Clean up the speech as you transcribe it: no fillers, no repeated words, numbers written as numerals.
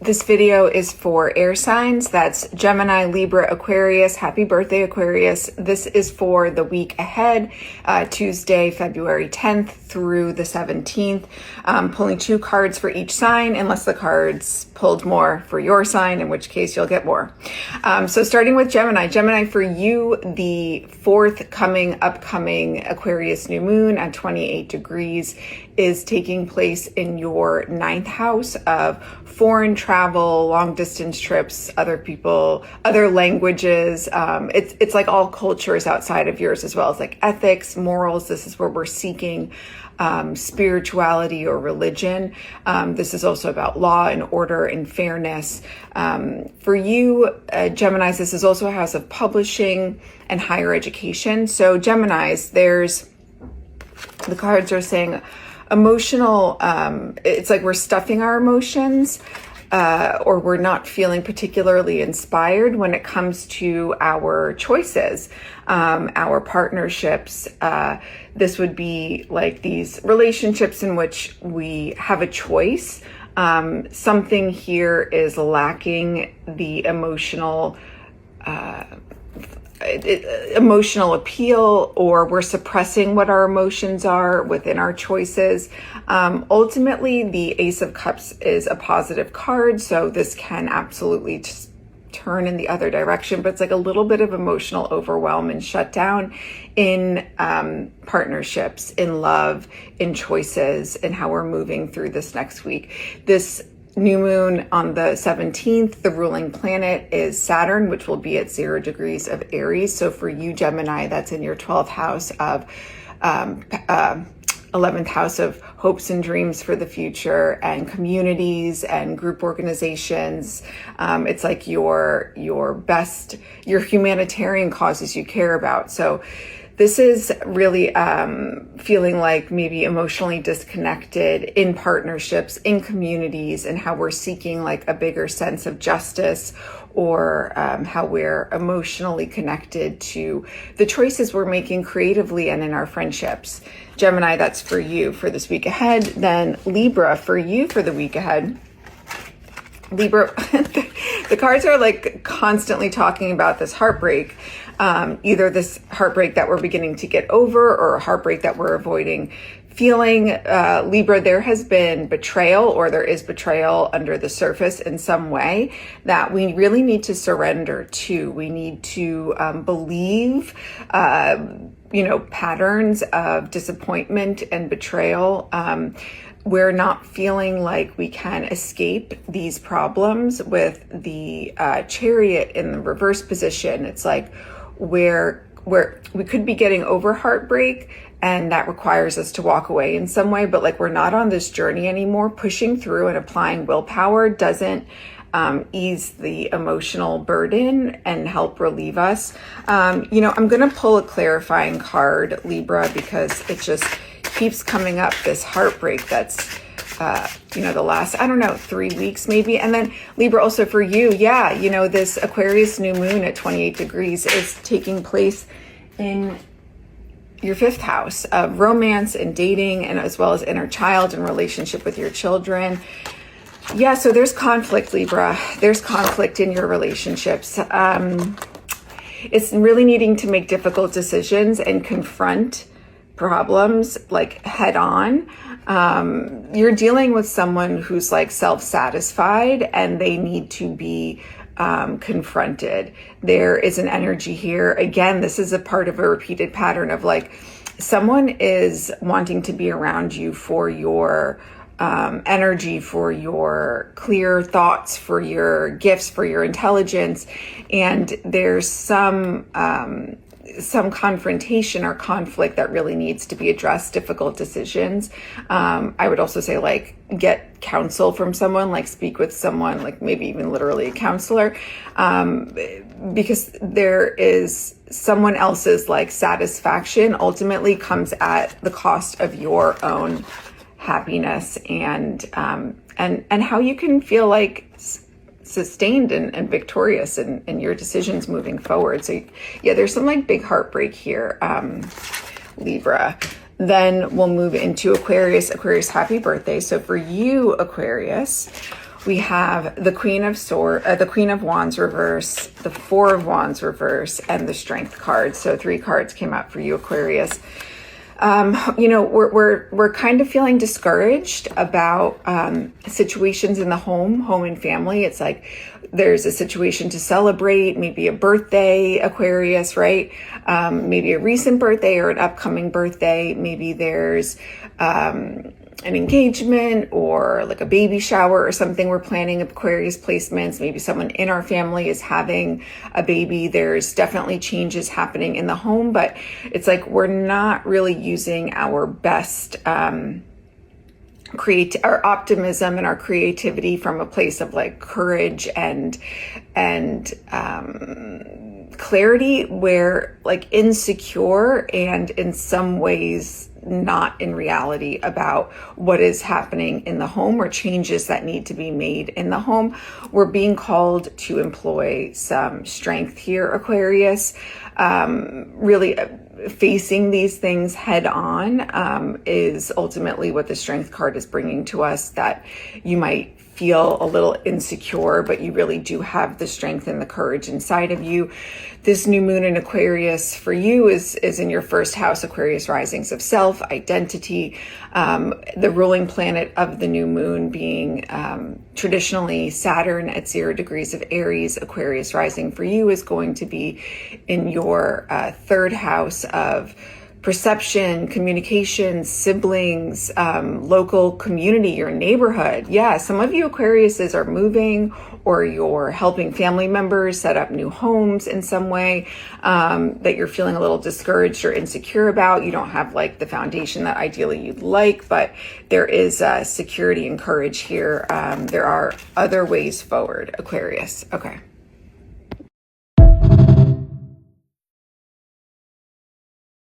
This video is for air signs. That's Gemini, Libra, Aquarius. Happy birthday, Aquarius. This is for the week ahead, Tuesday, February 10th through the 17th. Pulling 2 cards for each sign, unless the cards pulled more for your sign, in which case you'll get more. So starting with Gemini. Gemini, for you, the upcoming Aquarius new moon at 28 degrees is taking place in your 9th house of foreign travel, long distance trips, other people, other languages. It's like all cultures outside of yours, as well as like ethics, morals. This is where we're seeking spirituality or religion. This is also about law and order and fairness. For you, Geminis, this is also a house of publishing and higher education. So Geminis, the cards are saying emotional, it's like we're stuffing our emotions, or we're not feeling particularly inspired when it comes to our choices, our partnerships. This would be like these relationships in which we have a choice. Something here is lacking the emotional appeal, or we're suppressing what our emotions are within our choices. Ultimately, the Ace of Cups is a positive card, so this can absolutely just turn in the other direction, but it's like a little bit of emotional overwhelm and shutdown in partnerships, in love, in choices, and how we're moving through this next week. This new moon on the 17th, the ruling planet is Saturn, which will be at 0 degrees of Aries. So for you, Gemini, that's in your 12th house of 11th house of hopes and dreams for the future and communities and group organizations. It's like your humanitarian causes you care about. So this is really feeling like maybe emotionally disconnected in partnerships, in communities, and how we're seeking like a bigger sense of justice, or how we're emotionally connected to the choices we're making creatively and in our friendships. Gemini, that's for you for this week ahead. Then Libra, for you for the week ahead. Libra, the cards are like constantly talking about this heartbreak. Either this heartbreak that we're beginning to get over, or a heartbreak that we're avoiding feeling. Libra, there has been betrayal, or there is betrayal under the surface in some way that we really need to surrender to. We need to believe, patterns of disappointment and betrayal. We're not feeling like we can escape these problems with the Chariot in the reverse position. It's like where we could be getting over heartbreak, and that requires us to walk away in some way, but like we're not on this journey anymore. Pushing through and applying willpower doesn't ease the emotional burden and help relieve us. I'm going to pull a clarifying card, Libra, because it just keeps coming up, this heartbreak that's the last, 3 weeks maybe. And then Libra, also for you, this Aquarius new moon at 28 degrees is taking place in your 5th house of romance and dating, and as well as inner child and relationship with your children. Yeah, so there's conflict, Libra. There's conflict in your relationships. It's really needing to make difficult decisions and confront problems like head on. You're dealing with someone who's like self-satisfied, and they need to be confronted. There is an energy here. Again, this is a part of a repeated pattern of like someone is wanting to be around you for your energy, for your clear thoughts, for your gifts, for your intelligence. And there's some confrontation or conflict that really needs to be addressed, difficult decisions. I would also say like get counsel from someone, like speak with someone, like maybe even literally a counselor, because there is someone else's like satisfaction ultimately comes at the cost of your own happiness and how you can feel like sustained and victorious in your decisions moving forward. So yeah, there's some like big heartbreak here, Libra. Then we'll move into Aquarius. Aquarius, happy birthday. So for you, Aquarius, We have the the Queen of Wands reverse, the Four of Wands reverse, and the Strength card. So 3 cards came out for you, Aquarius. You know, we're kind of feeling discouraged about situations in the home and family. It's like there's a situation to celebrate, maybe a birthday, Aquarius, right? Maybe a recent birthday or an upcoming birthday. Maybe there's an engagement or like a baby shower or something we're planning, Aquarius placements. Maybe someone in our family is having a baby. There's definitely changes happening in the home, but it's like we're not really using our best our optimism and our creativity from a place of like courage and clarity. We're like insecure and in some ways not in reality about what is happening in the home or changes that need to be made in the home. We're being called to employ some strength here, Aquarius. Really facing these things head on is ultimately what the Strength card is bringing to us, that you might feel a little insecure, but you really do have the strength and the courage inside of you. This new moon in Aquarius for you is in your first house, Aquarius risings of self, identity, the ruling planet of the new moon being traditionally Saturn at 0 degrees of Aries. Aquarius rising for you is going to be in your 3rd house of perception, communication, siblings, local community, your neighborhood. Yeah, some of you Aquariuses are moving, or you're helping family members set up new homes in some way that you're feeling a little discouraged or insecure about. You don't have like the foundation that ideally you'd like, but there is security and courage here. There are other ways forward, Aquarius. Okay.